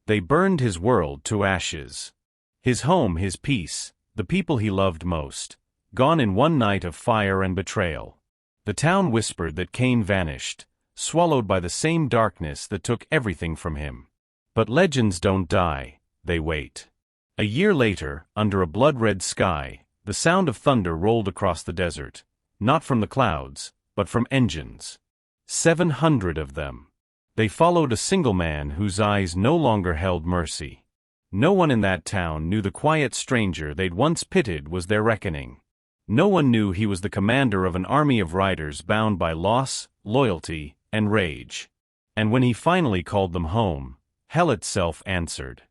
They burned his world to ashes. His home, his peace, the people he loved most, gone in one night of fire and betrayal. The town whispered that Kane vanished, swallowed by the same darkness that took everything from him. But legends don't die, they wait. A year later, under a blood-red sky, the sound of thunder rolled across the desert, not from the clouds, but from engines. 700 of them. They followed a single man whose eyes no longer held mercy. No one in that town knew the quiet stranger they'd once pitied was their reckoning. No one knew he was the commander of an army of riders bound by loss, loyalty, and rage. And when he finally called them home, hell itself answered.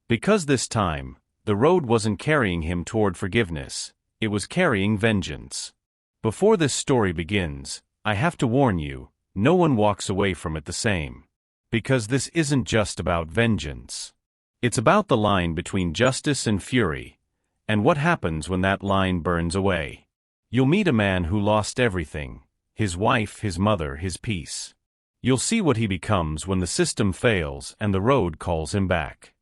Because this time, the road wasn't carrying him toward forgiveness, it was carrying vengeance. Before this story begins, I have to warn you, no one walks away from it the same. Because this isn't just about vengeance. It's about the line between justice and fury, and what happens when that line burns away. You'll meet a man who lost everything, his wife, his mother, his peace. You'll see what he becomes when the system fails and the road calls him back.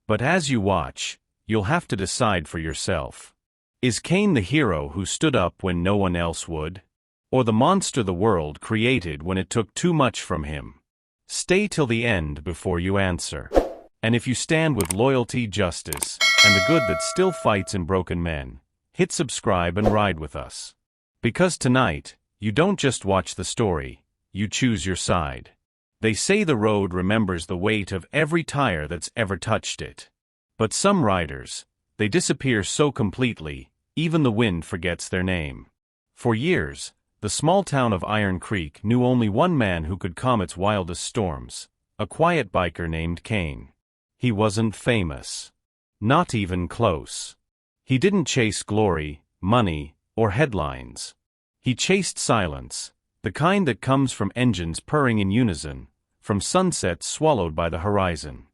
But as you watch, you'll have to decide for yourself. Is Kane the hero who stood up when no one else would? Or the monster the world created when it took too much from him? Stay till the end before you answer. And if you stand with loyalty, justice, and the good that still fights in broken men, hit subscribe and ride with us. Because tonight, you don't just watch the story, you choose your side. They say the road remembers the weight of every tire that's ever touched it. But some riders, they disappear so completely, even the wind forgets their name. For years, the small town of Iron Creek knew only one man who could calm its wildest storms, a quiet biker named Kane. He wasn't famous. Not even close. He didn't chase glory, money, or headlines. He chased silence, the kind that comes from engines purring in unison, from sunsets swallowed by the horizon.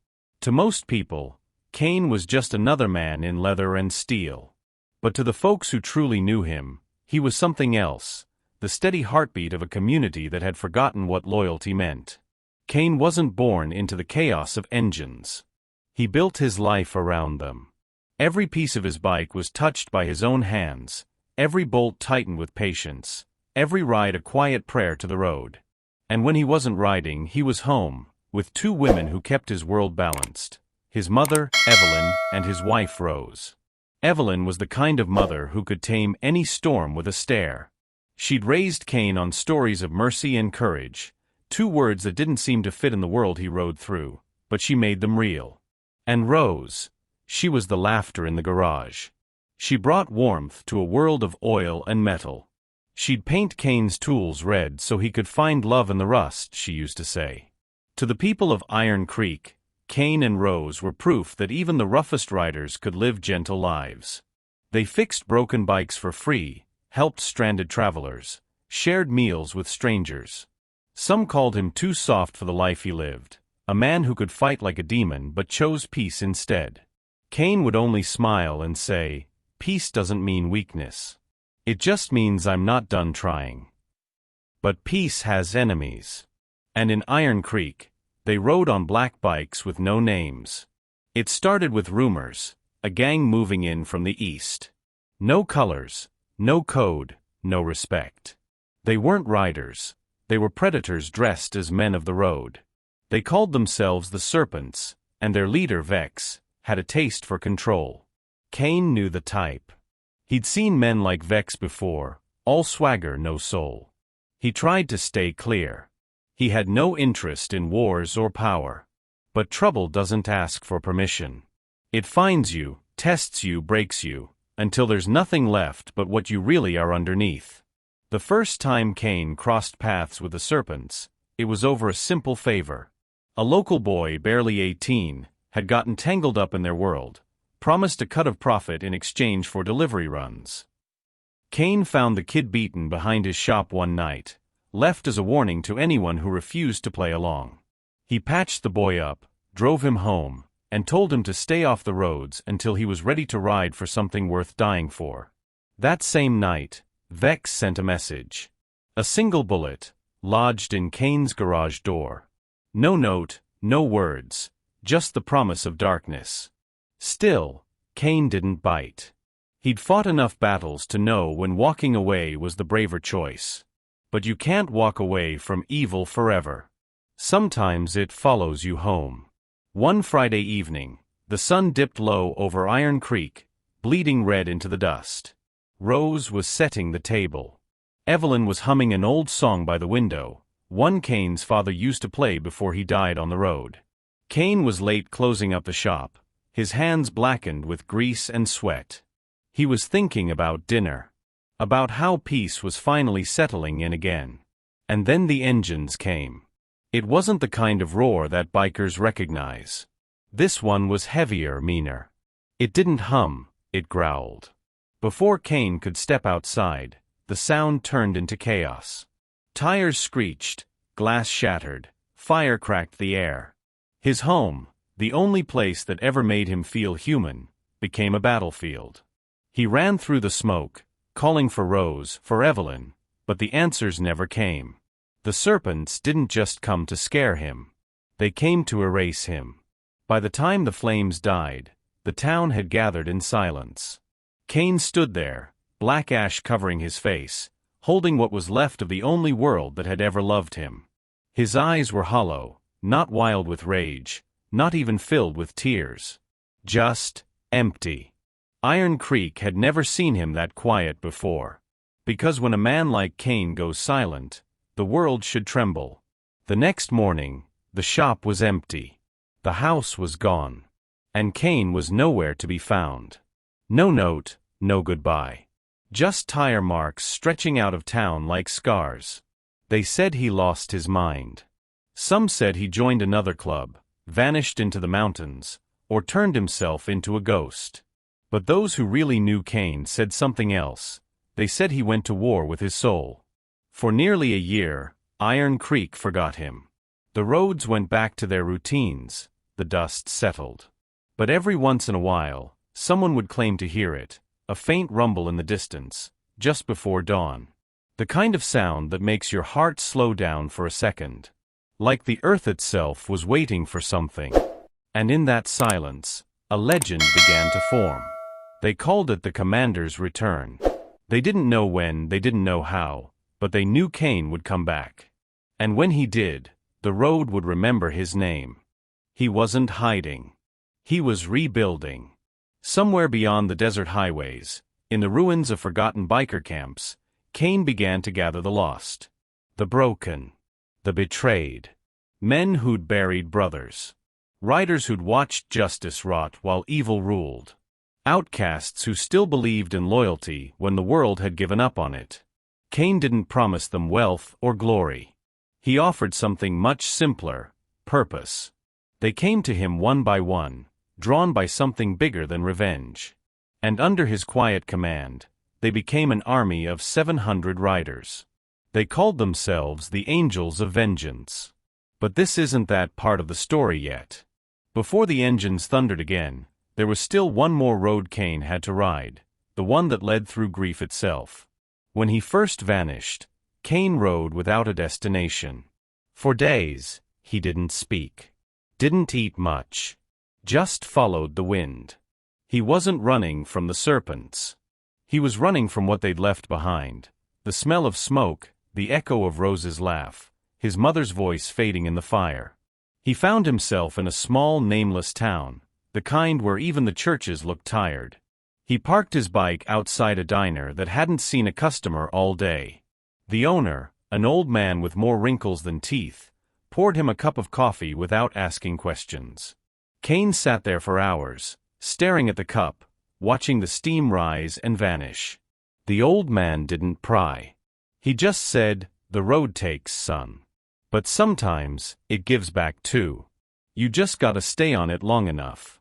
To most people, Kane was just another man in leather and steel. But to the folks who truly knew him, he was something else, the steady heartbeat of a community that had forgotten what loyalty meant. Kane wasn't born into the chaos of engines. He built his life around them. Every piece of his bike was touched by his own hands, every bolt tightened with patience, every ride a quiet prayer to the road. And when he wasn't riding, he was home, with two women who kept his world balanced, his mother, Evelyn, and his wife, Rose. Evelyn was the kind of mother who could tame any storm with a stare. She'd raised Kane on stories of mercy and courage, two words that didn't seem to fit in the world he rode through, but she made them real. And Rose, she was the laughter in the garage. She brought warmth to a world of oil and metal. She'd paint Kane's tools red so he could find love in the rust, she used to say. To the people of Iron Creek, Kane and Rose were proof that even the roughest riders could live gentle lives. They fixed broken bikes for free, helped stranded travelers, shared meals with strangers. Some called him too soft for the life he lived, a man who could fight like a demon but chose peace instead. Kane would only smile and say, "Peace doesn't mean weakness. It just means I'm not done trying." But peace has enemies. And in Iron Creek, they rode on black bikes with no names. It started with rumors, a gang moving in from the east. No colors, no code, no respect. They weren't riders. They were predators dressed as men of the road. They called themselves the Serpents, and their leader, Vex, had a taste for control. Kane knew the type. He'd seen men like Vex before, all swagger, no soul. He tried to stay clear. He had no interest in wars or power. But trouble doesn't ask for permission. It finds you, tests you, breaks you, until there's nothing left but what you really are underneath. The first time Kane crossed paths with the Serpents, it was over a simple favor. A local boy, barely 18, had gotten tangled up in their world, promised a cut of profit in exchange for delivery runs. Kane found the kid beaten behind his shop one night, left as a warning to anyone who refused to play along. He patched the boy up, drove him home, and told him to stay off the roads until he was ready to ride for something worth dying for. That same night, Vex sent a message. A single bullet, lodged in Kane's garage door. No note, no words, just the promise of darkness. Still, Kane didn't bite. He'd fought enough battles to know when walking away was the braver choice. But you can't walk away from evil forever. Sometimes it follows you home. One Friday evening, the sun dipped low over Iron Creek, bleeding red into the dust. Rose was setting the table. Evelyn was humming an old song by the window, one Kane's father used to play before he died on the road. Kane was late closing up the shop, his hands blackened with grease and sweat. He was thinking about dinner. About how peace was finally settling in again. And then the engines came. It wasn't the kind of roar that bikers recognize. This one was heavier, meaner. It didn't hum, it growled. Before Kane could step outside, the sound turned into chaos. Tires screeched, glass shattered, fire cracked the air. His home, the only place that ever made him feel human, became a battlefield. He ran through the smoke, calling for Rose, for Evelyn, but the answers never came. The serpents didn't just come to scare him. They came to erase him. By the time the flames died, the town had gathered in silence. Kane stood there, black ash covering his face, holding what was left of the only world that had ever loved him. His eyes were hollow, not wild with rage, not even filled with tears. Just empty. Iron Creek had never seen him that quiet before. Because when a man like Kane goes silent, the world should tremble. The next morning, the shop was empty. The house was gone. And Kane was nowhere to be found. No note, no goodbye. Just tire marks stretching out of town like scars. They said he lost his mind. Some said he joined another club, vanished into the mountains, or turned himself into a ghost. But those who really knew Kane said something else. They said he went to war with his soul. For nearly a year, Iron Creek forgot him. The roads went back to their routines, the dust settled. But every once in a while, someone would claim to hear it, a faint rumble in the distance, just before dawn. The kind of sound that makes your heart slow down for a second. Like the earth itself was waiting for something. And in that silence, a legend began to form. They called it the Commander's Return. They didn't know when, they didn't know how, but they knew Kane would come back. And when he did, the road would remember his name. He wasn't hiding. He was rebuilding. Somewhere beyond the desert highways, in the ruins of forgotten biker camps, Kane began to gather the lost. The broken. The betrayed. Men who'd buried brothers. Riders who'd watched justice rot while evil ruled. Outcasts who still believed in loyalty when the world had given up on it. Kane didn't promise them wealth or glory. He offered something much simpler, purpose. They came to him one by one, drawn by something bigger than revenge. And under his quiet command, they became an army of 700 riders. They called themselves the Angels of Vengeance. But this isn't that part of the story yet. Before the engines thundered again, there was still one more road Kane had to ride, the one that led through grief itself. When he first vanished, Kane rode without a destination. For days, he didn't speak. Didn't eat much. Just followed the wind. He wasn't running from the serpents. He was running from what they'd left behind. The smell of smoke, the echo of Rose's laugh, his mother's voice fading in the fire. He found himself in a small, nameless town, the kind where even the churches looked tired. He parked his bike outside a diner that hadn't seen a customer all day. The owner, an old man with more wrinkles than teeth, poured him a cup of coffee without asking questions. Kane sat there for hours, staring at the cup, watching the steam rise and vanish. The old man didn't pry. He just said, "The road takes, son. But sometimes, it gives back too. You just gotta stay on it long enough."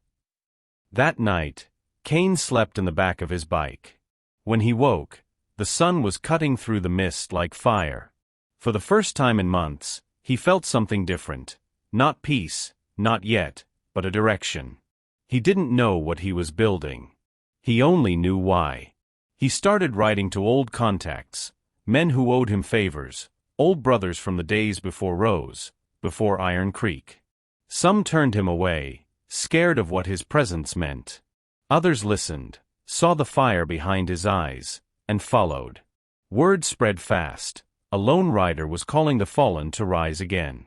That night, Kane slept in the back of his bike. When he woke, the sun was cutting through the mist like fire. For the first time in months, he felt something different. Not peace, not yet, but a direction. He didn't know what he was building. He only knew why. He started writing to old contacts, men who owed him favors, old brothers from the days before Rose, before Iron Creek. Some turned him away, scared of what his presence meant. Others listened, saw the fire behind his eyes, and followed. Word spread fast. A lone rider was calling the fallen to rise again.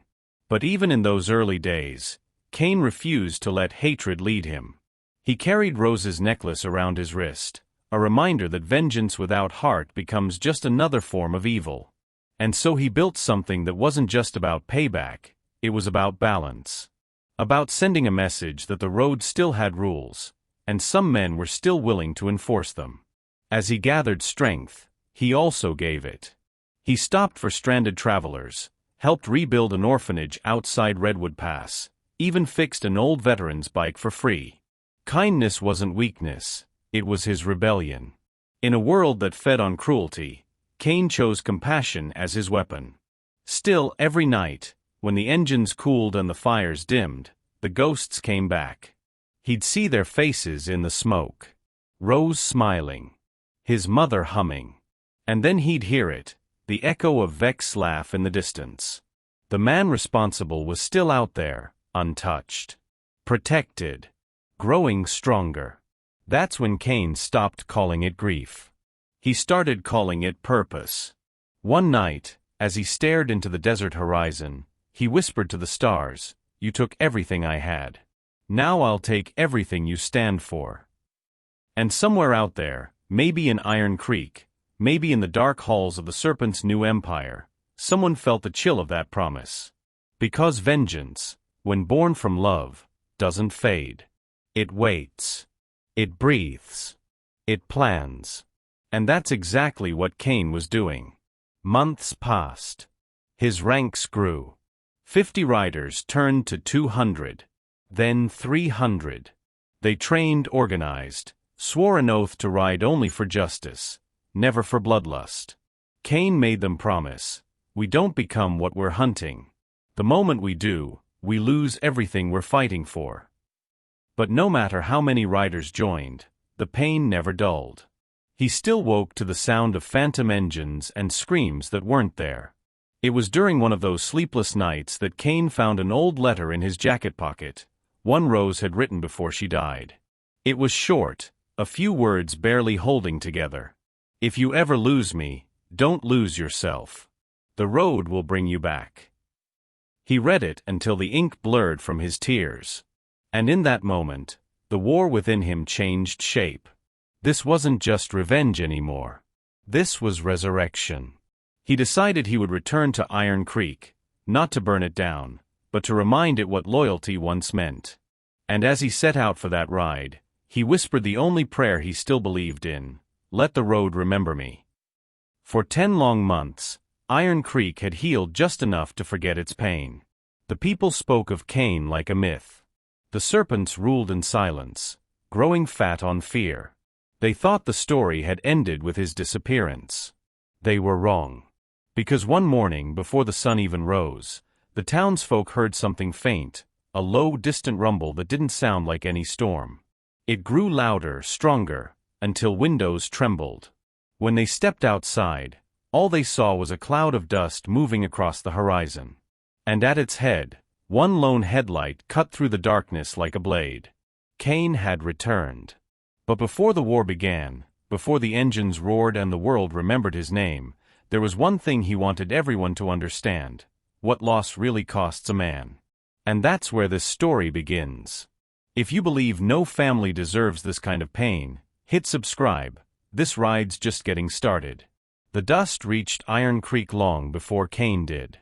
But even in those early days, Kane refused to let hatred lead him. He carried Rose's necklace around his wrist, a reminder that vengeance without heart becomes just another form of evil. And so he built something that wasn't just about payback, it was about balance. About sending a message that the road still had rules, and some men were still willing to enforce them. As he gathered strength, he also gave it. He stopped for stranded travelers, helped rebuild an orphanage outside Redwood Pass, even fixed an old veteran's bike for free. Kindness wasn't weakness, it was his rebellion. In a world that fed on cruelty, Kane chose compassion as his weapon. Still, every night, when the engines cooled and the fires dimmed, the ghosts came back. He'd see their faces in the smoke. Rose smiling. His mother humming. And then he'd hear it, the echo of Vex's laugh in the distance. The man responsible was still out there, untouched. Protected. Growing stronger. That's when Kane stopped calling it grief. He started calling it purpose. One night, as he stared into the desert horizon, he whispered to the stars, "You took everything I had. Now I'll take everything you stand for." And somewhere out there, maybe in Iron Creek, maybe in the dark halls of the Serpent's new empire, someone felt the chill of that promise. Because vengeance, when born from love, doesn't fade. It waits. It breathes. It plans. And that's exactly what Kane was doing. Months passed. His ranks grew. 50 riders turned to 200. Then 300. They trained, organized, swore an oath to ride only for justice, never for bloodlust. Kane made them promise, "We don't become what we're hunting. The moment we do, we lose everything we're fighting for." But no matter how many riders joined, the pain never dulled. He still woke to the sound of phantom engines and screams that weren't there. It was during one of those sleepless nights that Kane found an old letter in his jacket pocket, one Rose had written before she died. It was short, a few words barely holding together. "If you ever lose me, don't lose yourself. The road will bring you back." He read it until the ink blurred from his tears. And in that moment, the war within him changed shape. This wasn't just revenge anymore. This was resurrection. He decided he would return to Iron Creek, not to burn it down, but to remind it what loyalty once meant. And as he set out for that ride, he whispered the only prayer he still believed in, "Let the road remember me." For 10 long months, Iron Creek had healed just enough to forget its pain. The people spoke of Kane like a myth. The serpents ruled in silence, growing fat on fear. They thought the story had ended with his disappearance. They were wrong. Because one morning, before the sun even rose, the townsfolk heard something faint, a low, distant rumble that didn't sound like any storm. It grew louder, stronger, until windows trembled. When they stepped outside, all they saw was a cloud of dust moving across the horizon. And at its head, one lone headlight cut through the darkness like a blade. Kane had returned. But before the war began, before the engines roared and the world remembered his name, there was one thing he wanted everyone to understand: what loss really costs a man. And that's where this story begins. If you believe no family deserves this kind of pain, hit subscribe. This ride's just getting started. The dust reached Iron Creek long before Kane did.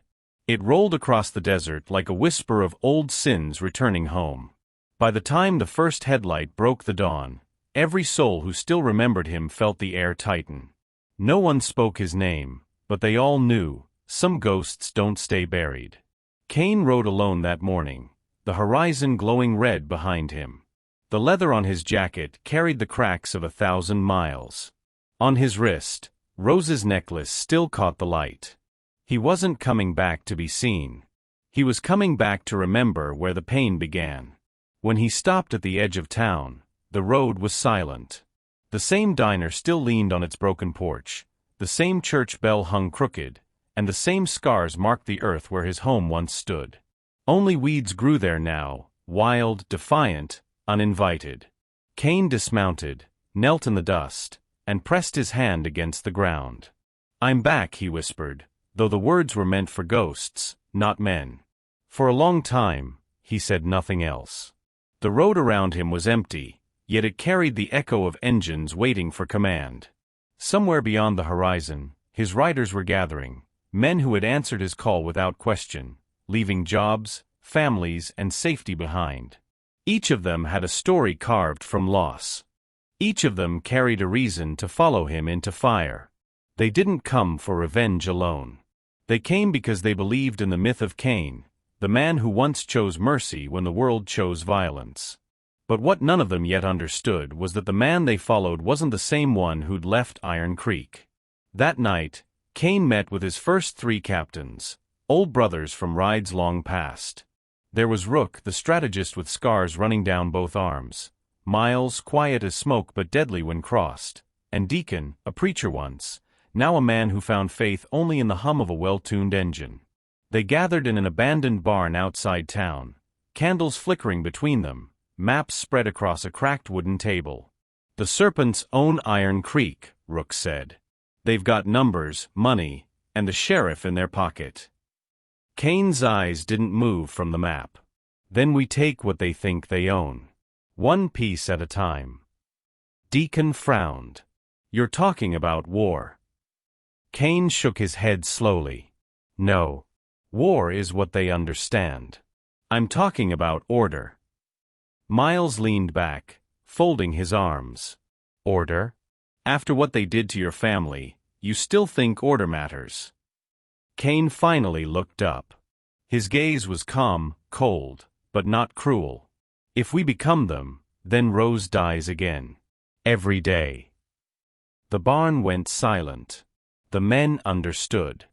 It rolled across the desert like a whisper of old sins returning home. By the time the first headlight broke the dawn, every soul who still remembered him felt the air tighten. No one spoke his name, but they all knew, some ghosts don't stay buried. Kane rode alone that morning, the horizon glowing red behind him. The leather on his jacket carried the cracks of 1,000 miles. On his wrist, Rose's necklace still caught the light. He wasn't coming back to be seen. He was coming back to remember where the pain began. When he stopped at the edge of town, the road was silent. The same diner still leaned on its broken porch, the same church bell hung crooked, and the same scars marked the earth where his home once stood. Only weeds grew there now, wild, defiant, uninvited. Kane dismounted, knelt in the dust, and pressed his hand against the ground. "I'm back," he whispered, though the words were meant for ghosts, not men. For a long time, he said nothing else. The road around him was empty, yet it carried the echo of engines waiting for command. Somewhere beyond the horizon, his riders were gathering, men who had answered his call without question, leaving jobs, families, and safety behind. Each of them had a story carved from loss. Each of them carried a reason to follow him into fire. They didn't come for revenge alone. They came because they believed in the myth of Kane, the man who once chose mercy when the world chose violence. But what none of them yet understood was that the man they followed wasn't the same one who'd left Iron Creek. That night, Kane met with his first 3 captains, old brothers from rides long past. There was Rook, the strategist with scars running down both arms, Miles, quiet as smoke but deadly when crossed, and Deacon, a preacher once, now a man who found faith only in the hum of a well-tuned engine. They gathered in an abandoned barn outside town, candles flickering between them, maps spread across a cracked wooden table. "The Serpents own Iron Creek," Rook said. "They've got numbers, money, and the sheriff in their pocket." Kane's eyes didn't move from the map. "Then we take what they think they own. One piece at a time." Deacon frowned. "You're talking about war." Kane shook his head slowly. "No. War is what they understand. I'm talking about order." Miles leaned back, folding his arms. "Order? After what they did to your family, you still think order matters?" Kane finally looked up. His gaze was calm, cold, but not cruel. "If we become them, then Rose dies again. Every day." The barn went silent. The men understood.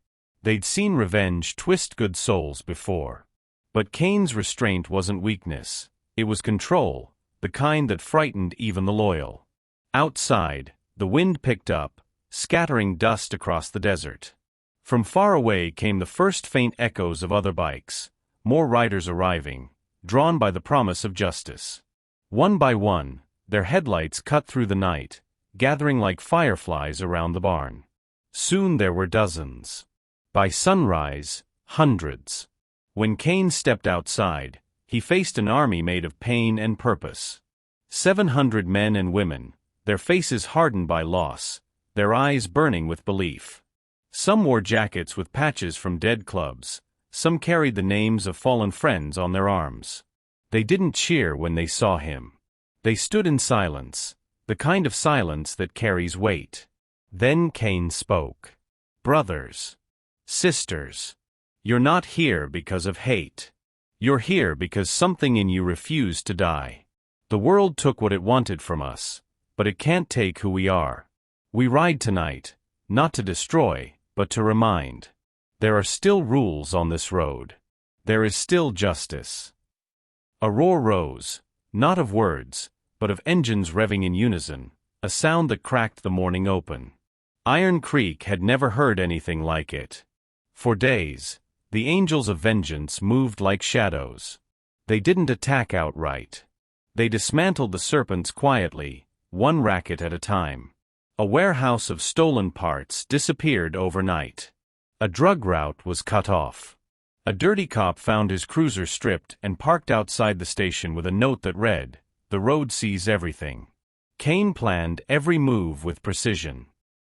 They'd seen revenge twist good souls before. But Kane's restraint wasn't weakness. It was control, the kind that frightened even the loyal. Outside, the wind picked up, scattering dust across the desert. From far away came the first faint echoes of other bikes, more riders arriving, drawn by the promise of justice. One by one, their headlights cut through the night, gathering like fireflies around the barn. Soon there were dozens. By sunrise, hundreds. When Kane stepped outside, he faced an army made of pain and purpose. 700 men and women, their faces hardened by loss, their eyes burning with belief. Some wore jackets with patches from dead clubs, some carried the names of fallen friends on their arms. They didn't cheer when they saw him. They stood in silence, the kind of silence that carries weight. Then Kane spoke. "Brothers, sisters, you're not here because of hate. You're here because something in you refused to die. The world took what it wanted from us, but it can't take who we are. We ride tonight, not to destroy, but to remind. There are still rules on this road. There is still justice." A roar rose, not of words, but of engines revving in unison, a sound that cracked the morning open. Iron Creek had never heard anything like it. For days, the angels of vengeance moved like shadows. They didn't attack outright. They dismantled the serpents quietly, one racket at a time. A warehouse of stolen parts disappeared overnight. A drug route was cut off. A dirty cop found his cruiser stripped and parked outside the station with a note that read, "The road sees everything." Kane planned every move with precision.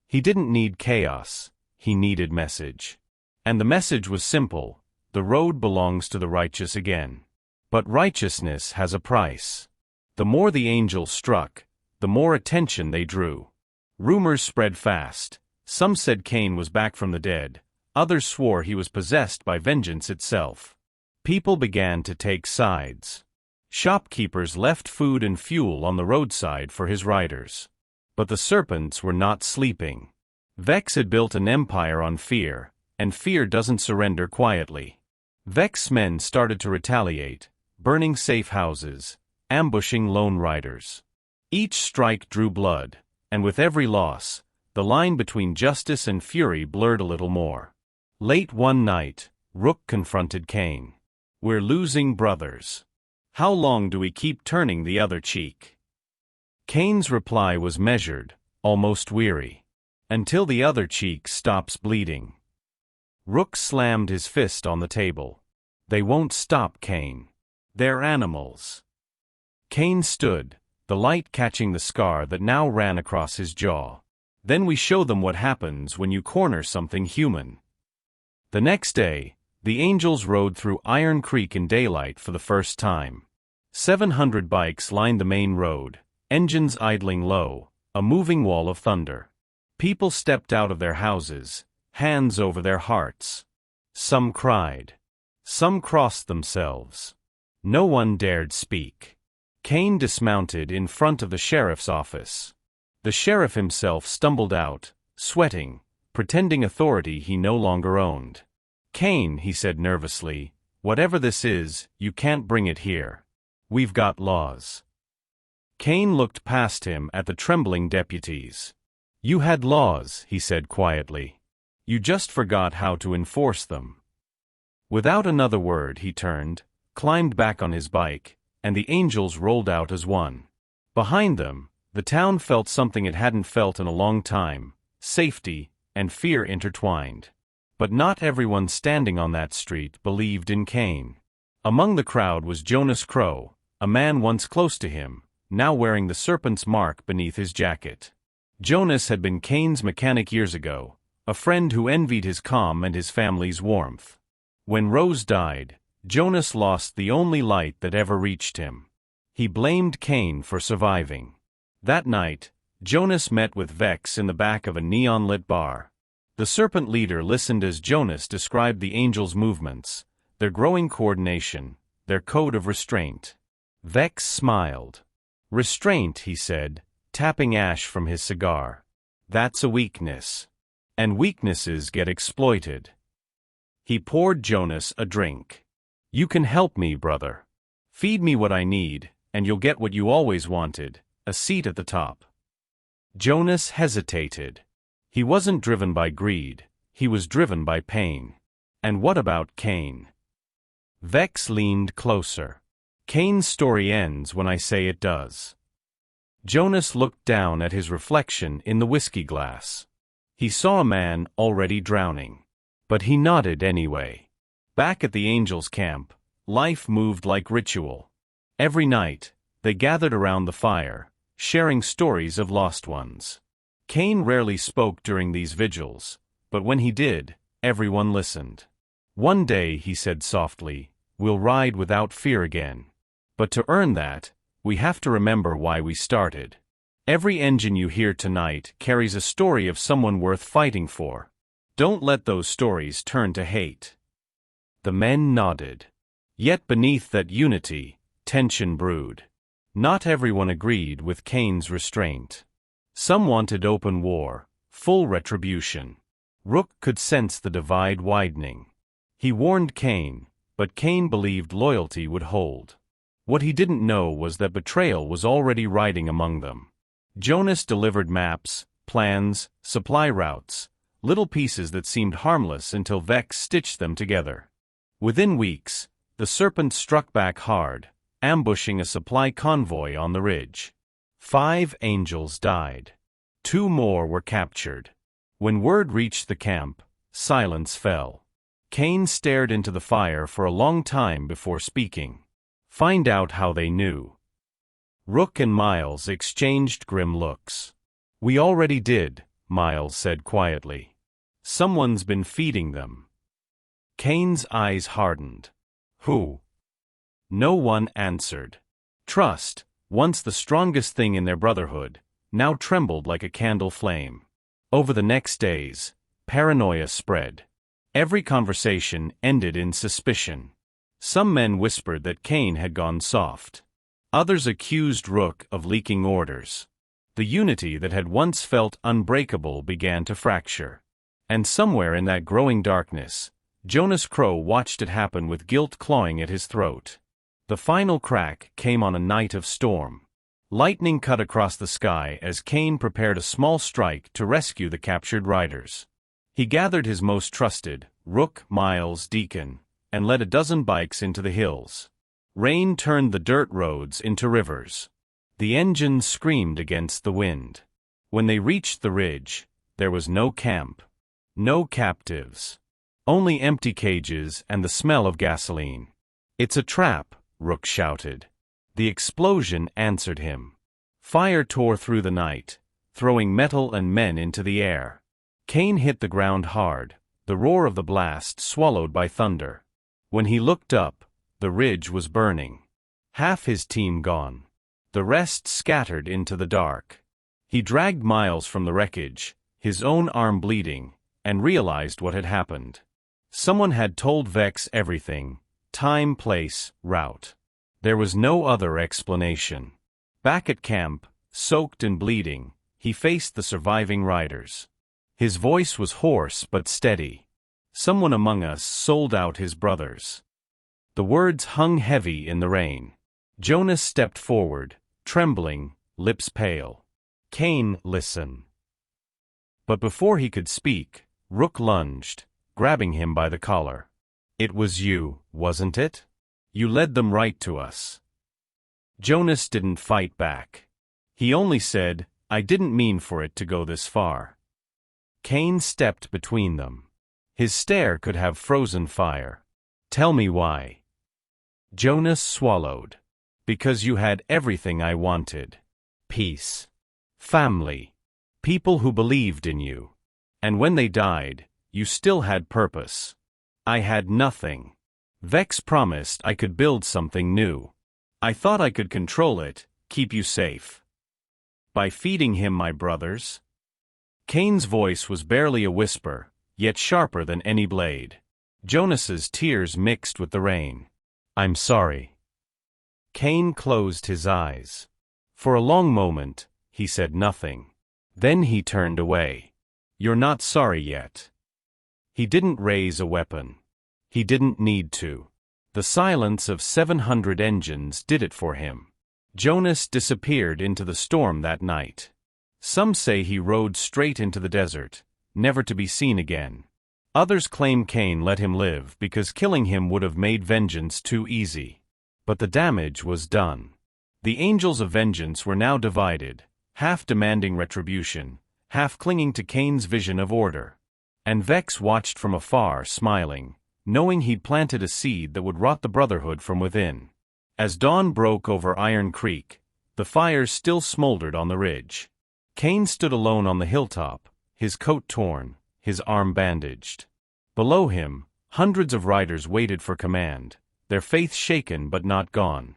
He didn't need chaos, he needed message. And the message was simple: the road belongs to the righteous again. But righteousness has a price. The more the angels struck, the more attention they drew. Rumors spread fast. Some said Kane was back from the dead, others swore he was possessed by vengeance itself. People began to take sides. Shopkeepers left food and fuel on the roadside for his riders. But the serpents were not sleeping. Vex had built an empire on fear, and fear doesn't surrender quietly. Vex's men started to retaliate, burning safe houses, ambushing lone riders. Each strike drew blood, and with every loss, the line between justice and fury blurred a little more. Late one night, Rook confronted Kane. We're losing brothers. How long do we keep turning the other cheek? Kane's reply was measured, almost weary. Until the other cheek stops bleeding. Rook slammed his fist on the table. They won't stop, Kane. They're animals. Kane stood, the light catching the scar that now ran across his jaw. Then we show them what happens when you corner something human. The next day, the Angels rode through Iron Creek in daylight for the first time. 700 bikes lined the main road, engines idling low, a moving wall of thunder. People stepped out of their houses, hands over their hearts. Some cried. Some crossed themselves. No one dared speak. Kane dismounted in front of the sheriff's office. The sheriff himself stumbled out, sweating, pretending authority he no longer owned. Kane, he said nervously, whatever this is, you can't bring it here. We've got laws. Kane looked past him at the trembling deputies. You had laws, he said quietly. You just forgot how to enforce them. Without another word he turned, climbed back on his bike, and the Angels rolled out as one. Behind them, the town felt something it hadn't felt in a long time, safety and fear intertwined. But not everyone standing on that street believed in Kane. Among the crowd was Jonas Crow, a man once close to him, now wearing the serpent's mark beneath his jacket. Jonas had been Kane's mechanic years ago, a friend who envied his calm and his family's warmth. When Rose died, Jonas lost the only light that ever reached him. He blamed Kane for surviving. That night, Jonas met with Vex in the back of a neon-lit bar. The Serpent leader listened as Jonas described the Angels' movements, their growing coordination, their code of restraint. Vex smiled. Restraint, he said, tapping ash from his cigar. That's a weakness. And weaknesses get exploited. He poured Jonas a drink. You can help me, brother. Feed me what I need, and you'll get what you always wanted, a seat at the top. Jonas hesitated. He wasn't driven by greed, he was driven by pain. And what about Kane? Vex leaned closer. Kane's story ends when I say it does. Jonas looked down at his reflection in the whiskey glass. He saw a man already drowning. But he nodded anyway. Back at the Angels' camp, life moved like ritual. Every night, they gathered around the fire, sharing stories of lost ones. Kane rarely spoke during these vigils, but when he did, everyone listened. One day, he said softly, we'll ride without fear again. But to earn that, we have to remember why we started. Every engine you hear tonight carries a story of someone worth fighting for. Don't let those stories turn to hate. The men nodded. Yet beneath that unity, tension brewed. Not everyone agreed with Kane's restraint. Some wanted open war, full retribution. Rook could sense the divide widening. He warned Kane, but Kane believed loyalty would hold. What he didn't know was that betrayal was already riding among them. Jonas delivered maps, plans, supply routes, little pieces that seemed harmless until Vex stitched them together. Within weeks, the Serpent struck back hard, ambushing a supply convoy on the ridge. 5 Angels died. 2 more were captured. When word reached the camp, silence fell. Kane stared into the fire for a long time before speaking. Find out how they knew. Rook and Miles exchanged grim looks. We already did, Miles said quietly. Someone's been feeding them. Kane's eyes hardened. Who? No one answered. Trust, once the strongest thing in their brotherhood, now trembled like a candle flame. Over the next days, paranoia spread. Every conversation ended in suspicion. Some men whispered that Kane had gone soft. Others accused Rook of leaking orders. The unity that had once felt unbreakable began to fracture. And somewhere in that growing darkness, Jonas Crow watched it happen with guilt clawing at his throat. The final crack came on a night of storm. Lightning cut across the sky as Kane prepared a small strike to rescue the captured riders. He gathered his most trusted, Rook, Miles, Deacon, and led a dozen bikes into the hills. Rain turned the dirt roads into rivers. The engines screamed against the wind. When they reached the ridge, there was no camp. No captives. Only empty cages and the smell of gasoline. "It's a trap," Rook shouted. The explosion answered him. Fire tore through the night, throwing metal and men into the air. Kane hit the ground hard, the roar of the blast swallowed by thunder. When he looked up, the ridge was burning. Half his team gone. The rest scattered into the dark. He dragged Miles from the wreckage, his own arm bleeding, and realized what had happened. Someone had told Vex everything: time, place, route. There was no other explanation. Back at camp, soaked and bleeding, he faced the surviving riders. His voice was hoarse but steady. "Someone among us sold out his brothers." The words hung heavy in the rain. Jonas stepped forward, trembling, lips pale. "Kane, listen." But before he could speak, Rook lunged, grabbing him by the collar. "It was you, wasn't it? You led them right to us." Jonas didn't fight back. He only said, "I didn't mean for it to go this far." Kane stepped between them. His stare could have frozen fire. "Tell me why." Jonas swallowed. "Because you had everything I wanted. Peace. Family. People who believed in you. And when they died, you still had purpose. I had nothing. Vex promised I could build something new. I thought I could control it, keep you safe. By feeding him my brothers." Kane's voice was barely a whisper, yet sharper than any blade. Jonas's tears mixed with the rain. "I'm sorry." Kane closed his eyes. For a long moment, he said nothing. Then he turned away. "You're not sorry yet." He didn't raise a weapon. He didn't need to. The silence of 700 engines did it for him. Jonas disappeared into the storm that night. Some say he rode straight into the desert, never to be seen again. Others claim Kane let him live because killing him would have made vengeance too easy. But the damage was done. The angels of vengeance were now divided, half demanding retribution, half clinging to Kane's vision of order. And Vex watched from afar, smiling, knowing he'd planted a seed that would rot the Brotherhood from within. As dawn broke over Iron Creek, the fires still smoldered on the ridge. Kane stood alone on the hilltop, his coat torn, his arm bandaged. Below him, hundreds of riders waited for command, their faith shaken but not gone.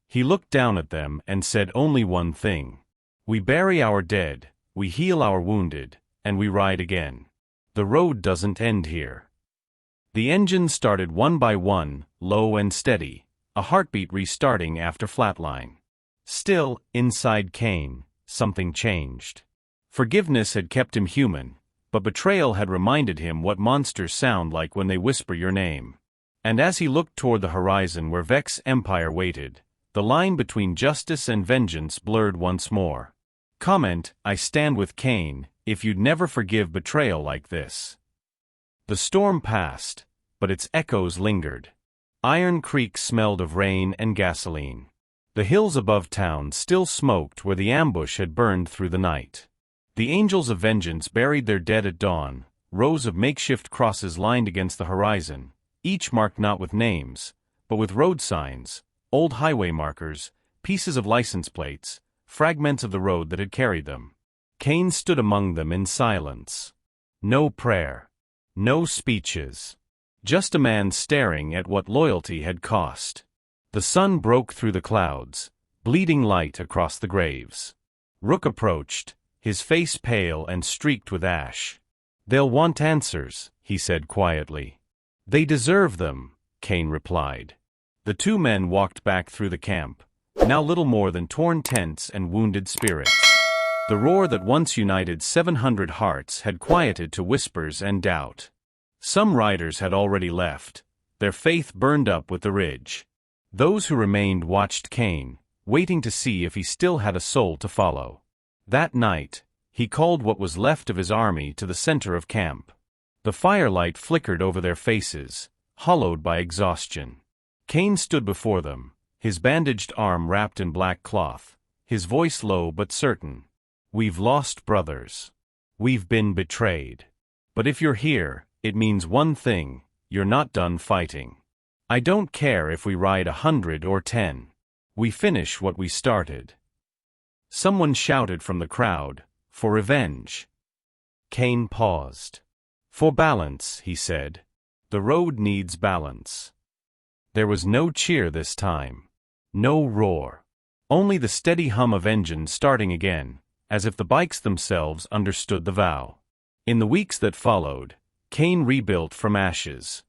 He looked down at them and said only one thing: "We bury our dead, we heal our wounded, and we ride again. The road doesn't end here." The engines started one by one, low and steady, a heartbeat restarting after flatline. Still, inside Kane, something changed. Forgiveness had kept him human, but betrayal had reminded him what monsters sound like when they whisper your name. And as he looked toward the horizon where Vex's empire waited, the line between justice and vengeance blurred once more. Comment: "I stand with Kane, if you'd never forgive betrayal like this." The storm passed, but its echoes lingered. Iron Creek smelled of rain and gasoline. The hills above town still smoked where the ambush had burned through the night. The angels of vengeance buried their dead at dawn, rows of makeshift crosses lined against the horizon, each marked not with names, but with road signs, old highway markers, pieces of license plates, fragments of the road that had carried them. Kane stood among them in silence. No prayer. No speeches. Just a man staring at what loyalty had cost. The sun broke through the clouds, bleeding light across the graves. Rook approached, his face pale and streaked with ash. "They'll want answers," he said quietly. "They deserve them," Kane replied. The two men walked back through the camp, now little more than torn tents and wounded spirits. The roar that once united 700 hearts had quieted to whispers and doubt. Some riders had already left, their faith burned up with the ridge. Those who remained watched Kane, waiting to see if he still had a soul to follow. That night, he called what was left of his army to the center of camp. The firelight flickered over their faces, hollowed by exhaustion. Kane stood before them, his bandaged arm wrapped in black cloth, his voice low but certain. "We've lost brothers. We've been betrayed. But if you're here, it means one thing: you're not done fighting. I don't care if we ride 100 or 10. We finish what we started." Someone shouted from the crowd, "For revenge." Kane paused. "For balance," he said. "The road needs balance." There was no cheer this time. No roar. Only the steady hum of engines starting again, as if the bikes themselves understood the vow. In the weeks that followed, Kane rebuilt from ashes.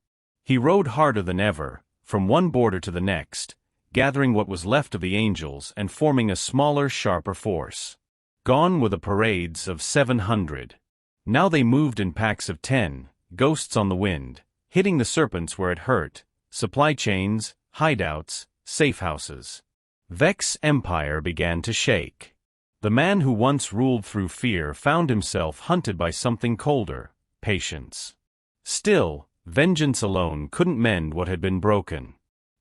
He rode harder than ever, from one border to the next, gathering what was left of the Angels and forming a smaller, sharper force. Gone were the parades of 700. Now they moved in packs of 10, ghosts on the wind, hitting the serpents where it hurt, supply chains, hideouts, safe houses. Vex's empire began to shake. The man who once ruled through fear found himself hunted by something colder: patience. Still, vengeance alone couldn't mend what had been broken.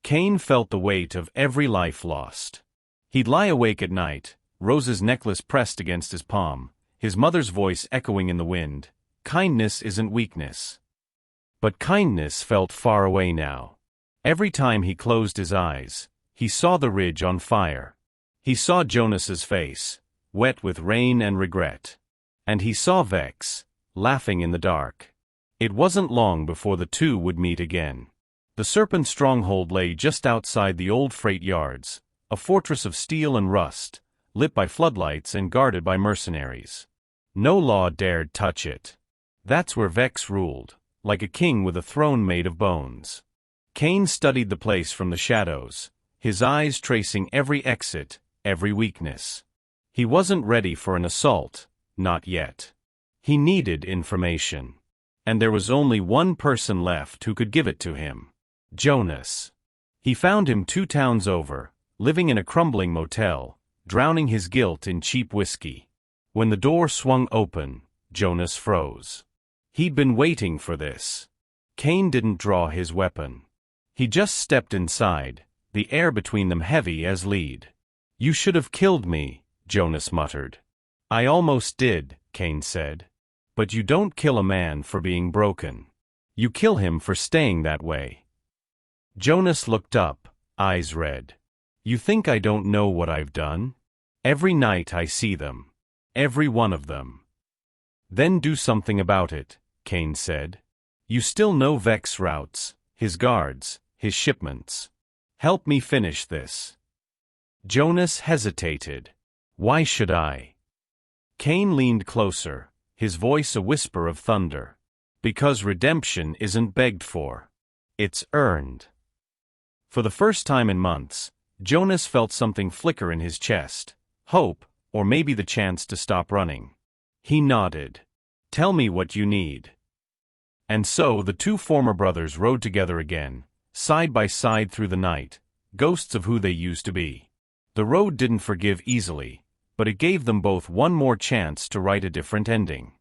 Kane felt the weight of every life lost. He'd lie awake at night, Rose's necklace pressed against his palm, his mother's voice echoing in the wind. Kindness isn't weakness. But kindness felt far away now. Every time he closed his eyes, he saw the ridge on fire. He saw Jonas's face, wet with rain and regret. And he saw Vex, laughing in the dark. It wasn't long before the two would meet again. The Serpent stronghold lay just outside the old freight yards, a fortress of steel and rust, lit by floodlights and guarded by mercenaries. No law dared touch it. That's where Vex ruled, like a king with a throne made of bones. Kane studied the place from the shadows, his eyes tracing every exit, every weakness. He wasn't ready for an assault, not yet. He needed information. And there was only one person left who could give it to him: Jonas. He found him 2 towns over, living in a crumbling motel, drowning his guilt in cheap whiskey. When the door swung open, Jonas froze. He'd been waiting for this. Kane didn't draw his weapon. He just stepped inside, the air between them heavy as lead. "You should have killed me," Jonas muttered. "I almost did," Kane said. "But you don't kill a man for being broken. You kill him for staying that way." Jonas looked up, eyes red. "You think I don't know what I've done? Every night I see them. Every one of them." "Then do something about it," Kane said. "You still know Vex routes, his guards, his shipments. Help me finish this." Jonas hesitated. "Why should I?" Kane leaned closer, his voice a whisper of thunder. "Because redemption isn't begged for. It's earned." For the first time in months, Jonas felt something flicker in his chest. Hope, or maybe the chance to stop running. He nodded. "Tell me what you need." And so the 2 former brothers rode together again, side by side through the night, ghosts of who they used to be. The road didn't forgive easily, but it gave them both one more chance to write a different ending.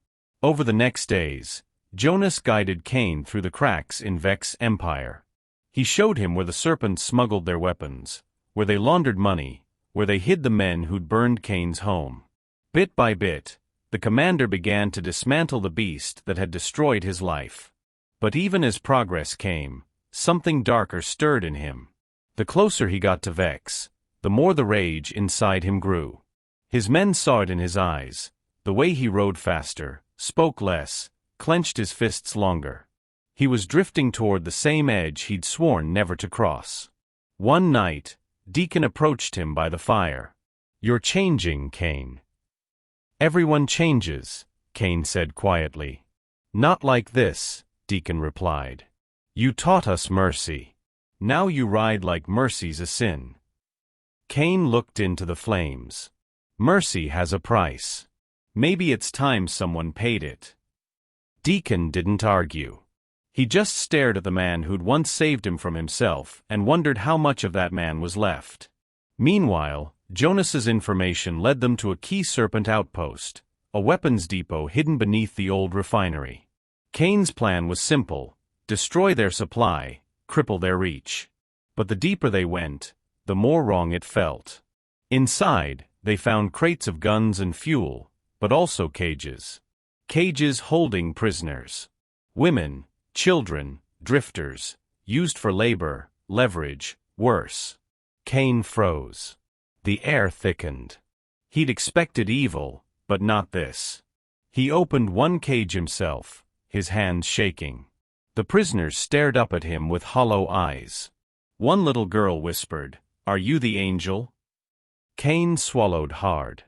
Over the next days, Jonas guided Kane through the cracks in Vex's empire. He showed him where the serpents smuggled their weapons, where they laundered money, where they hid the men who'd burned Kane's home. Bit by bit, the commander began to dismantle the beast that had destroyed his life. But even as progress came, something darker stirred in him. The closer he got to Vex, the more the rage inside him grew. His men saw it in his eyes, the way he rode faster, spoke less, clenched his fists longer. He was drifting toward the same edge he'd sworn never to cross. One night, Deacon approached him by the fire. "You're changing, Kane." "Everyone changes," Kane said quietly. "Not like this," Deacon replied. "You taught us mercy. Now you ride like mercy's a sin." Kane looked into the flames. "Mercy has a price. Maybe it's time someone paid it." Deacon didn't argue. He just stared at the man who'd once saved him from himself and wondered how much of that man was left. Meanwhile, Jonas's information led them to a key serpent outpost, a weapons depot hidden beneath the old refinery. Kane's plan was simple: destroy their supply, cripple their reach. But the deeper they went, the more wrong it felt. Inside, they found crates of guns and fuel, but also cages. Cages holding prisoners. Women, children, drifters, used for labor, leverage, worse. Kane froze. The air thickened. He'd expected evil, but not this. He opened one cage himself, his hands shaking. The prisoners stared up at him with hollow eyes. One little girl whispered, "Are you the angel?" Kane swallowed hard.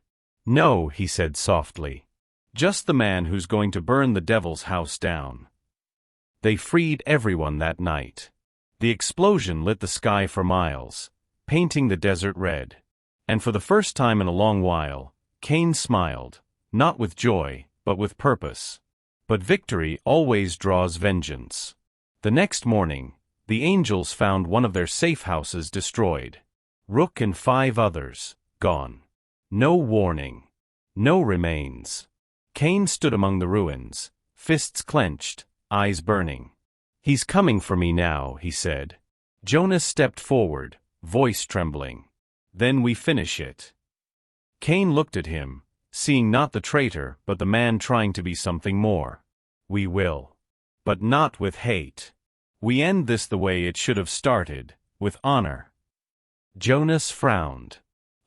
"No," he said softly. "Just the man who's going to burn the devil's house down." They freed everyone that night. The explosion lit the sky for miles, painting the desert red. And for the first time in a long while, Kane smiled, not with joy, but with purpose. But victory always draws vengeance. The next morning, the angels found one of their safe houses destroyed. Rook and 5 others, gone. No warning. No remains. Kane stood among the ruins, fists clenched, eyes burning. "He's coming for me now," he said. Jonas stepped forward, voice trembling. "Then we finish it." Kane looked at him, seeing not the traitor but the man trying to be something more. "We will. But not with hate. We end this the way it should have started, with honor." Jonas frowned.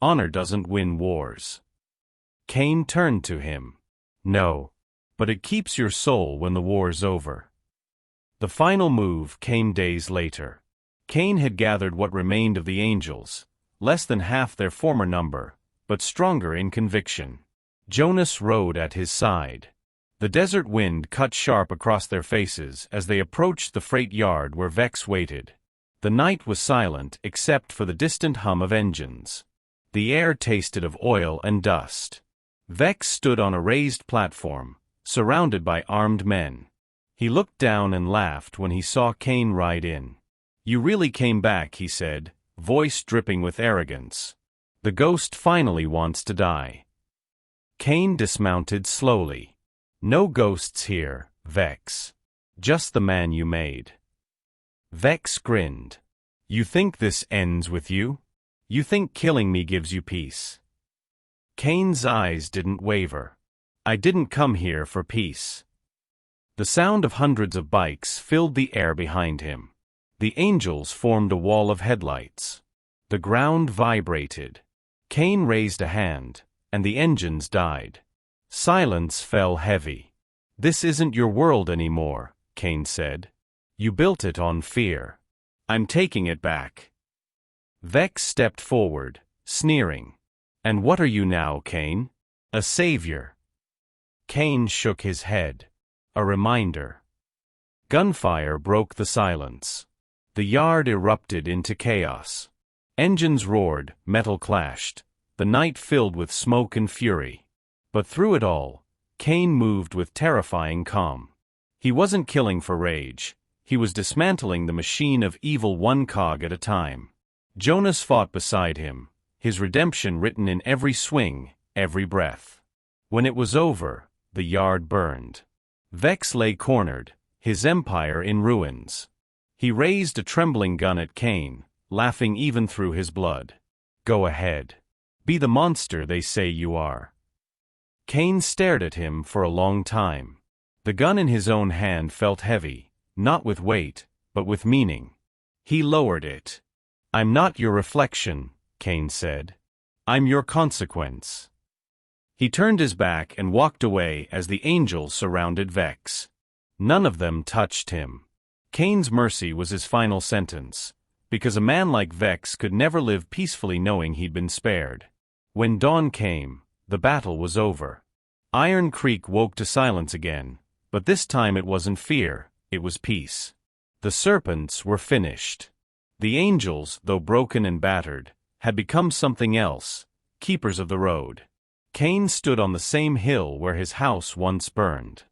"Honor doesn't win wars." Kane turned to him. "No. But it keeps your soul when the war's over." The final move came days later. Kane had gathered what remained of the angels, less than half their former number, but stronger in conviction. Jonas rode at his side. The desert wind cut sharp across their faces as they approached the freight yard where Vex waited. The night was silent except for the distant hum of engines. The air tasted of oil and dust. Vex stood on a raised platform, surrounded by armed men. He looked down and laughed when he saw Kane ride in. "You really came back," he said, voice dripping with arrogance. "The ghost finally wants to die." Kane dismounted slowly. "No ghosts here, Vex. Just the man you made." Vex grinned. "You think this ends with you? You think killing me gives you peace?" Kane's eyes didn't waver. "I didn't come here for peace." The sound of hundreds of bikes filled the air behind him. The angels formed a wall of headlights. The ground vibrated. Kane raised a hand, and the engines died. Silence fell heavy. "This isn't your world anymore," Kane said. "You built it on fear. I'm taking it back." Vex stepped forward, sneering. "And what are you now, Kane? A savior?" Kane shook his head. "A reminder." Gunfire broke the silence. The yard erupted into chaos. Engines roared, metal clashed, the night filled with smoke and fury. But through it all, Kane moved with terrifying calm. He wasn't killing for rage. He was dismantling the machine of evil one cog at a time. Jonas fought beside him, his redemption written in every swing, every breath. When it was over, the yard burned. Vex lay cornered, his empire in ruins. He raised a trembling gun at Kane, laughing even through his blood. "Go ahead. Be the monster they say you are." Kane stared at him for a long time. The gun in his own hand felt heavy, not with weight, but with meaning. He lowered it. "I'm not your reflection," Kane said. "I'm your consequence." He turned his back and walked away as the angels surrounded Vex. None of them touched him. Kane's mercy was his final sentence, because a man like Vex could never live peacefully knowing he'd been spared. When dawn came, the battle was over. Iron Creek woke to silence again, but this time it wasn't fear, it was peace. The serpents were finished. The angels, though broken and battered, had become something else, keepers of the road. Kane stood on the same hill where his house once burned.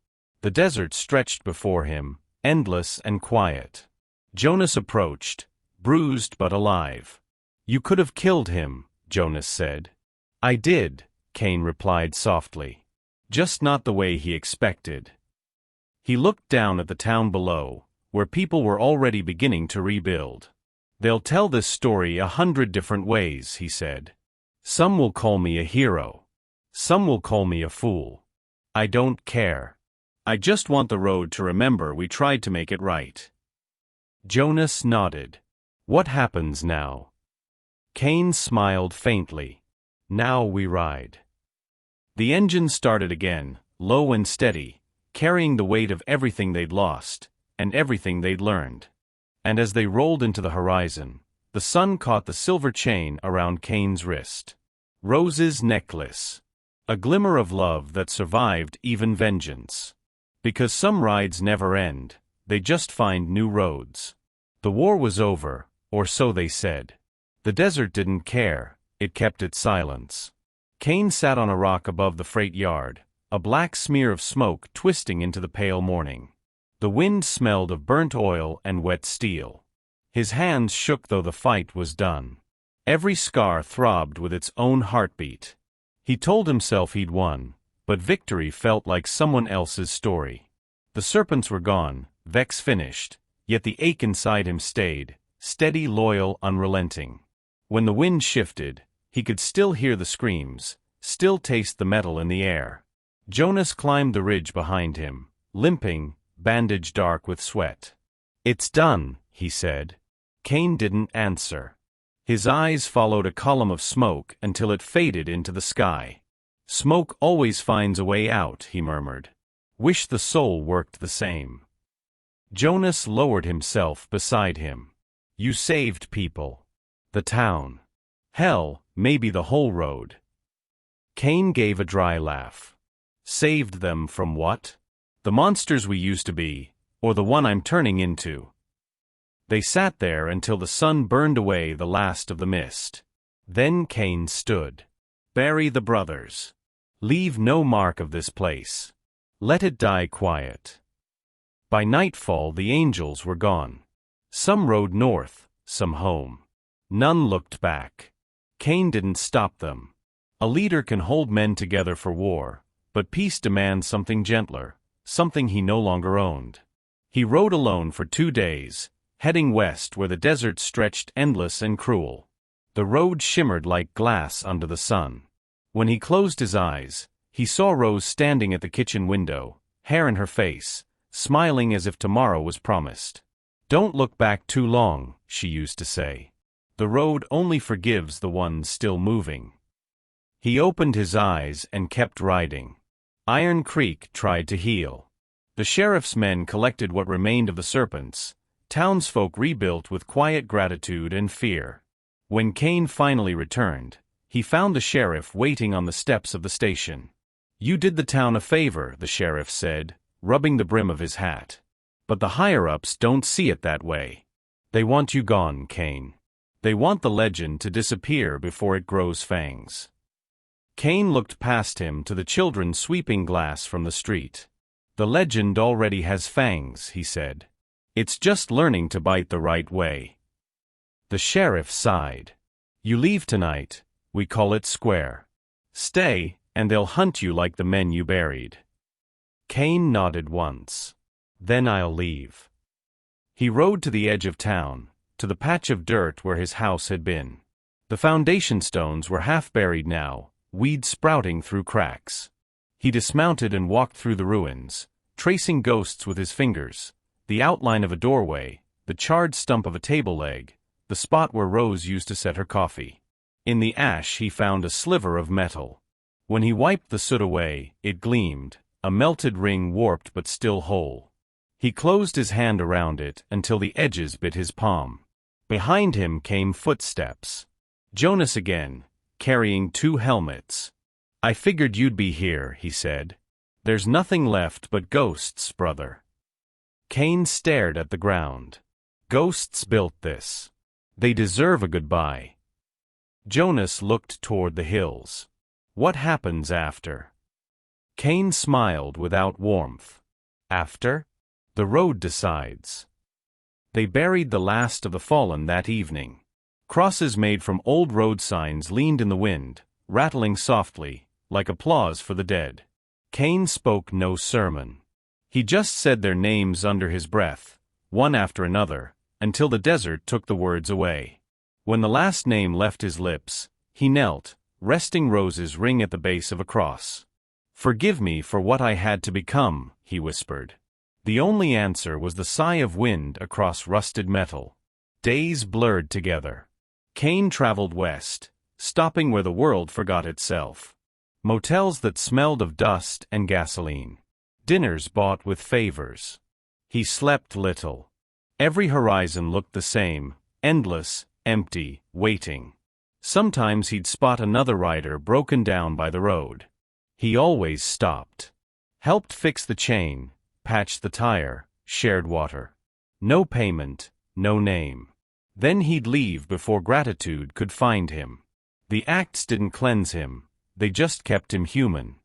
The desert stretched before him, endless and quiet. Jonas approached, bruised but alive. "You could have killed him," Jonas said. "I did," Kane replied softly. "Just not the way he expected." He looked down at the town below, where people were already beginning to rebuild. "They'll tell this story 100 different ways," he said. "Some will call me a hero. Some will call me a fool. I don't care. I just want the road to remember we tried to make it right." Jonas nodded. "What happens now?" Kane smiled faintly. "Now we ride." The engine started again, low and steady, carrying the weight of everything they'd lost, and everything they'd learned. And as they rolled into the horizon, the sun caught the silver chain around Kane's wrist. Rose's necklace. A glimmer of love that survived even vengeance. Because some rides never end, they just find new roads. The war was over, or so they said. The desert didn't care, it kept its silence. Kane sat on a rock above the freight yard, a black smear of smoke twisting into the pale morning. The wind smelled of burnt oil and wet steel. His hands shook though the fight was done. Every scar throbbed with its own heartbeat. He told himself he'd won, but victory felt like someone else's story. The serpents were gone, Vex finished, yet the ache inside him stayed, steady, loyal, unrelenting. When the wind shifted, he could still hear the screams, still taste the metal in the air. Jonas climbed the ridge behind him, limping, bandaged dark with sweat. "It's done," he said. Kane didn't answer. His eyes followed a column of smoke until it faded into the sky. "Smoke always finds a way out," he murmured. "Wish the soul worked the same." Jonas lowered himself beside him. "You saved people. The town. Hell, maybe the whole road." Kane gave a dry laugh. "Saved them from what? The monsters we used to be, or the one I'm turning into?" They sat there until the sun burned away the last of the mist. Then Kane stood. "Bury the brothers. Leave no mark of this place. Let it die quiet." By nightfall the angels were gone. Some rode north, some home. None looked back. Kane didn't stop them. A leader can hold men together for war, but peace demands something gentler, something he no longer owned. He rode alone for 2 days, heading west where the desert stretched endless and cruel. The road shimmered like glass under the sun. When he closed his eyes, he saw Rose standing at the kitchen window, hair in her face, smiling as if tomorrow was promised. "Don't look back too long," she used to say. "The road only forgives the ones still moving." He opened his eyes and kept riding. Iron Creek tried to heal. The sheriff's men collected what remained of the serpents. Townsfolk rebuilt with quiet gratitude and fear. When Kane finally returned, he found the sheriff waiting on the steps of the station. "You did the town a favor," the sheriff said, rubbing the brim of his hat. "But the higher-ups don't see it that way. They want you gone, Kane. They want the legend to disappear before it grows fangs." Kane looked past him to the children sweeping glass from the street. "The legend already has fangs," he said. "It's just learning to bite the right way." The sheriff sighed. "You leave tonight, we call it square. Stay, and they'll hunt you like the men you buried." Kane nodded once. "Then I'll leave." He rode to the edge of town, to the patch of dirt where his house had been. The foundation stones were half buried now, weeds sprouting through cracks. He dismounted and walked through the ruins, tracing ghosts with his fingers, the outline of a doorway, the charred stump of a table leg, the spot where Rose used to set her coffee. In the ash he found a sliver of metal. When he wiped the soot away, it gleamed, a melted ring warped but still whole. He closed his hand around it until the edges bit his palm. Behind him came footsteps. Jonas again, carrying 2 helmets. "I figured you'd be here," he said. "There's nothing left but ghosts, brother." Kane stared at the ground. "Ghosts built this. They deserve a goodbye." Jonas looked toward the hills. "What happens after?" Kane smiled without warmth. "After? The road decides." They buried the last of the fallen that evening. Crosses made from old road signs leaned in the wind, rattling softly, like applause for the dead. Kane spoke no sermon. He just said their names under his breath, one after another, until the desert took the words away. When the last name left his lips, he knelt, resting Rose's ring at the base of a cross. "Forgive me for what I had to become," he whispered. The only answer was the sigh of wind across rusted metal. Days blurred together. Kane traveled west, stopping where the world forgot itself. Motels that smelled of dust and gasoline. Dinners bought with favors. He slept little. Every horizon looked the same, endless, empty, waiting. Sometimes he'd spot another rider broken down by the road. He always stopped. Helped fix the chain, patched the tire, shared water. No payment, no name. Then he'd leave before gratitude could find him. The acts didn't cleanse him, they just kept him human.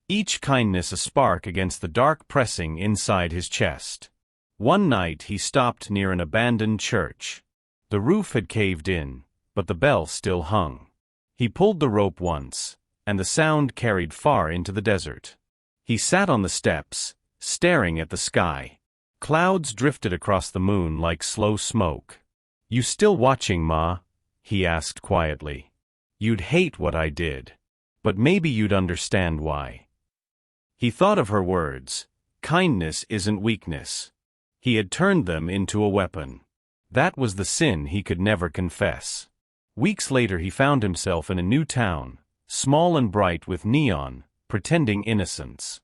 Each kindness a spark against the dark pressing inside his chest. One night he stopped near an abandoned church. The roof had caved in, but the bell still hung. He pulled the rope once, and the sound carried far into the desert. He sat on the steps, staring at the sky. Clouds drifted across the moon like slow smoke. "You still watching, Ma?" he asked quietly. "You'd hate what I did. But maybe you'd understand why." He thought of her words, "Kindness isn't weakness." He had turned them into a weapon. That was the sin he could never confess. Weeks later he found himself in a new town, small and bright with neon, pretending innocence.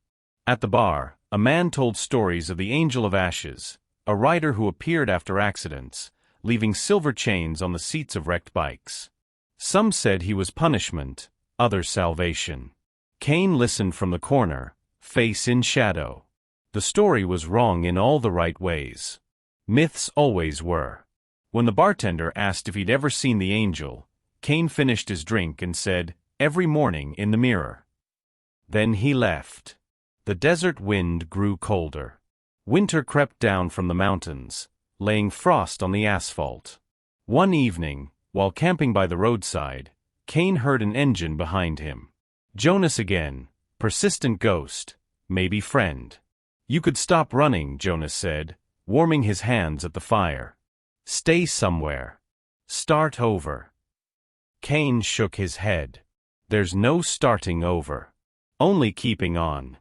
At the bar, a man told stories of the Angel of Ashes, a rider who appeared after accidents, leaving silver chains on the seats of wrecked bikes. Some said he was punishment, others salvation. Kane listened from the corner, face in shadow. The story was wrong in all the right ways. Myths always were. When the bartender asked if he'd ever seen the angel, Kane finished his drink and said, "Every morning in the mirror." Then he left. The desert wind grew colder. Winter crept down from the mountains, laying frost on the asphalt. One evening, while camping by the roadside, Kane heard an engine behind him. Jonas again, persistent ghost, maybe friend. "You could stop running," Jonas said, warming his hands at the fire. "Stay somewhere. Start over." Kane shook his head. "There's no starting over. Only keeping on."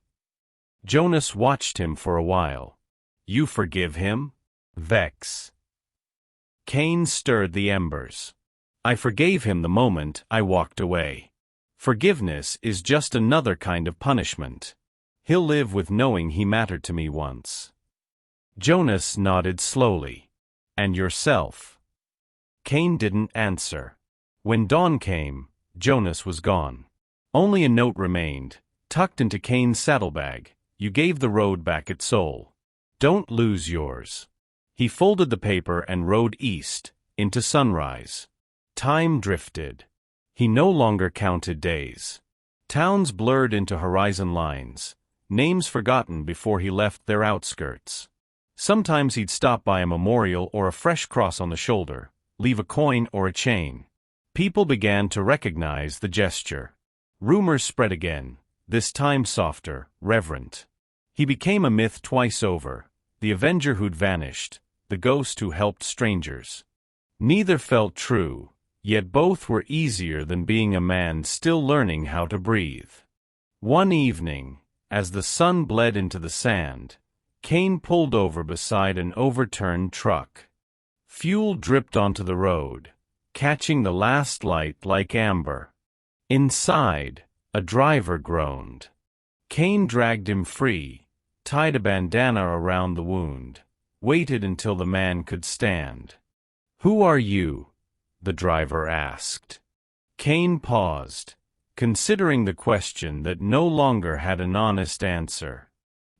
Jonas watched him for a while. "You forgive him?" Vex. Kane stirred the embers. "I forgave him the moment I walked away. Forgiveness is just another kind of punishment. He'll live with knowing he mattered to me once." Jonas nodded slowly. "And yourself?" Kane didn't answer. When dawn came, Jonas was gone. Only a note remained, tucked into Kane's saddlebag. "You gave the road back its soul. Don't lose yours." He folded the paper and rode east, into sunrise. Time drifted. He no longer counted days. Towns blurred into horizon lines, names forgotten before he left their outskirts. Sometimes he'd stop by a memorial or a fresh cross on the shoulder, leave a coin or a chain. People began to recognize the gesture. Rumors spread again, this time softer, reverent. He became a myth twice over, the avenger who'd vanished, the ghost who helped strangers. Neither felt true, yet both were easier than being a man still learning how to breathe. One evening, as the sun bled into the sand, Kane pulled over beside an overturned truck. Fuel dripped onto the road, catching the last light like amber. Inside, a driver groaned. Kane dragged him free, tied a bandana around the wound, waited until the man could stand. "Who are you?" the driver asked. Kane paused, considering the question that no longer had an honest answer.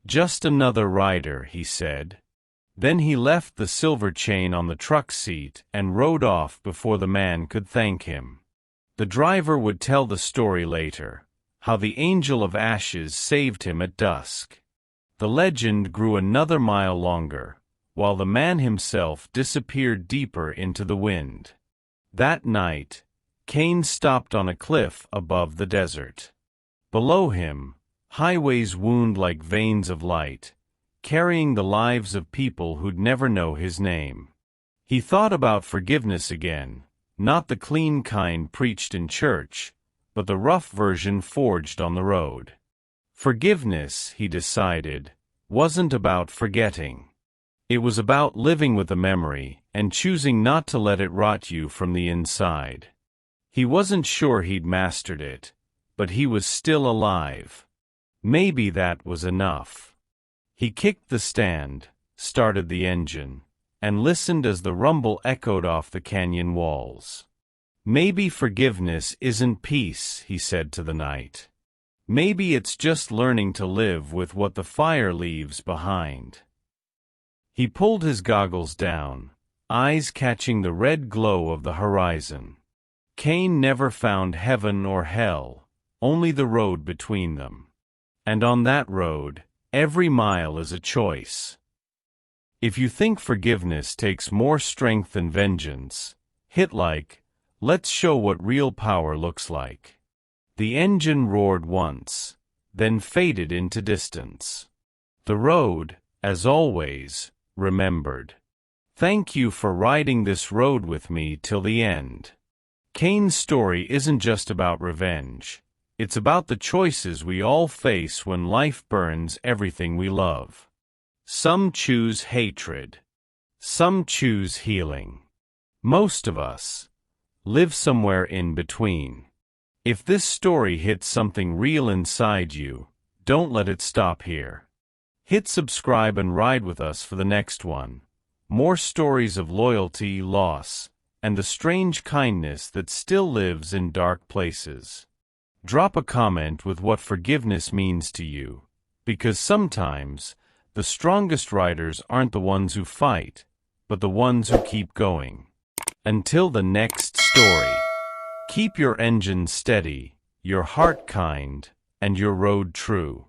"Just another rider," he said. Then he left the silver chain on the truck seat and rode off before the man could thank him. The driver would tell the story later, how the Angel of Ashes saved him at dusk. The legend grew another mile longer, while the man himself disappeared deeper into the wind. That night, Kane stopped on a cliff above the desert. Below him, highways wound like veins of light. carrying the lives of people who'd never know his name. He thought about forgiveness again, not the clean kind preached in church, but the rough version forged on the road. Forgiveness, he decided, wasn't about forgetting. It was about living with the memory and choosing not to let it rot you from the inside. He wasn't sure he'd mastered it, but he was still alive. Maybe that was enough. He kicked the stand, started the engine, and listened as the rumble echoed off the canyon walls. Maybe forgiveness isn't peace, he said to the night. Maybe it's just learning to live with what the fire leaves behind. He pulled his goggles down, eyes catching the red glow of the horizon. Kane never found heaven or hell, only the road between them. And on that road, every mile is a choice. If you think forgiveness takes more strength than vengeance, hit like. Let's show what real power looks like. The engine roared once, then faded into distance. The road, as always, remembered. Thank you for riding this road with me till the end. Kane's story isn't just about revenge. It's about the choices we all face when life burns everything we love. Some choose hatred. Some choose healing. Most of us live somewhere in between. If this story hits something real inside you, don't let it stop here. Hit subscribe and ride with us for the next one. More stories of loyalty, loss, and the strange kindness that still lives in dark places. Drop a comment with what forgiveness means to you, because sometimes the strongest riders aren't the ones who fight, but the ones who keep going. Until the next story, keep your engine steady, your heart kind, and your road true.